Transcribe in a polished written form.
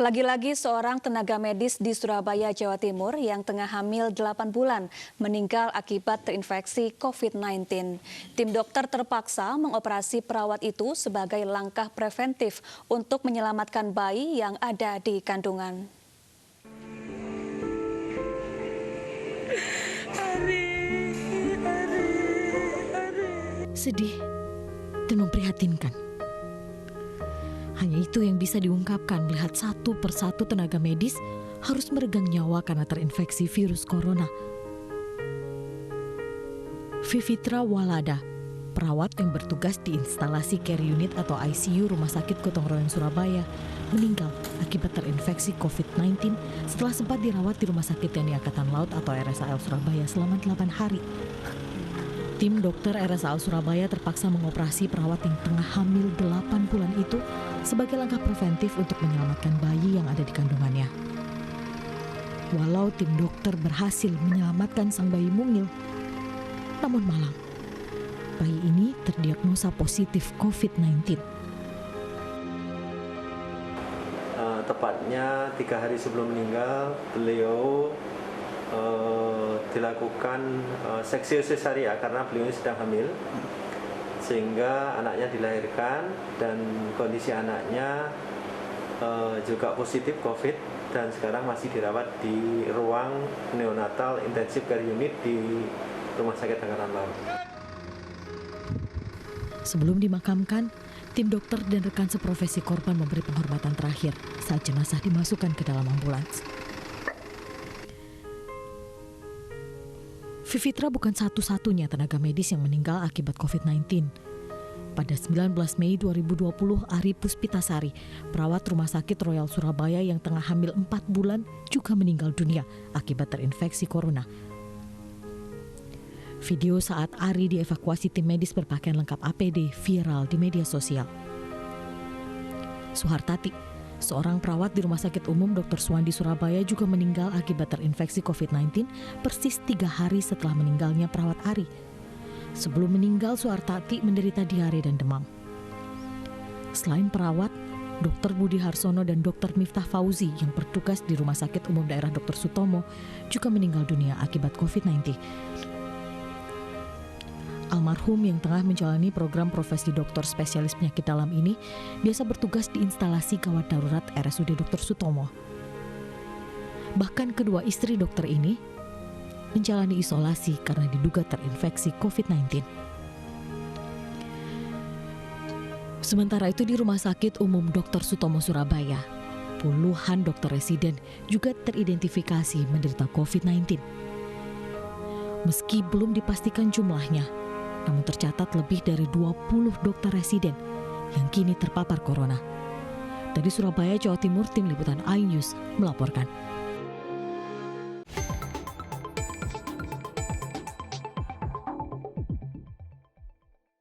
Lagi-lagi seorang tenaga medis di Surabaya, Jawa Timur yang tengah hamil 8 bulan meninggal akibat terinfeksi COVID-19. Tim dokter terpaksa mengoperasi perawat itu sebagai langkah preventif untuk menyelamatkan bayi yang ada di kandungan. Sedih dan memprihatinkan. Hanya itu yang bisa diungkapkan melihat satu persatu tenaga medis harus meregang nyawa karena terinfeksi virus corona. Fifitra Walada, perawat yang bertugas di instalasi care unit atau ICU Rumah Sakit Gotong Royong Surabaya, meninggal akibat terinfeksi COVID-19 setelah sempat dirawat di Rumah Sakit TNI Angkatan Laut atau RSAL Surabaya selama 8 hari. Tim dokter RSAL Surabaya terpaksa mengoperasi perawat yang tengah hamil 8 bulan itu sebagai langkah preventif untuk menyelamatkan bayi yang ada di kandungannya. Walau tim dokter berhasil menyelamatkan sang bayi mungil, namun malang, bayi ini terdiagnosa positif COVID-19. Tepatnya 3 hari sebelum meninggal, beliau dilakukan seksio sesaria karena beliau sedang hamil, sehingga anaknya dilahirkan dan kondisi anaknya juga positif COVID dan sekarang masih dirawat di ruang neonatal intensive care unit di Rumah Sakit Angkatan Laut. Sebelum dimakamkan, tim dokter dan rekan seprofesi korban memberi penghormatan terakhir saat jenazah dimasukkan ke dalam ambulans. Fifitra bukan satu-satunya tenaga medis yang meninggal akibat COVID-19. Pada 19 Mei 2020, Ari Puspitasari, perawat Rumah Sakit Royal Surabaya yang tengah hamil 4 bulan, juga meninggal dunia akibat terinfeksi corona. Video saat Ari dievakuasi tim medis berpakaian lengkap APD viral di media sosial. Suhartati, seorang perawat di Rumah Sakit Umum Dr. Suwandi Surabaya juga meninggal akibat terinfeksi COVID-19 persis 3 hari setelah meninggalnya perawat Ari. Sebelum meninggal, Suhartati menderita diare dan demam. Selain perawat, Dr. Budi Harsono dan Dr. Miftah Fauzi yang bertugas di Rumah Sakit Umum Daerah Dr. Sutomo juga meninggal dunia akibat COVID-19. Almarhum yang tengah menjalani program profesi dokter spesialis penyakit dalam ini biasa bertugas di instalasi gawat darurat RSUD Dr. Sutomo. Bahkan kedua istri dokter ini menjalani isolasi karena diduga terinfeksi COVID-19. Sementara itu di Rumah Sakit Umum Dr. Sutomo Surabaya, puluhan dokter residen juga teridentifikasi menderita COVID-19. Meski belum dipastikan jumlahnya, namun tercatat lebih dari 20 dokter residen yang kini terpapar corona. Dari Surabaya, Jawa Timur, Tim Liputan iNews melaporkan.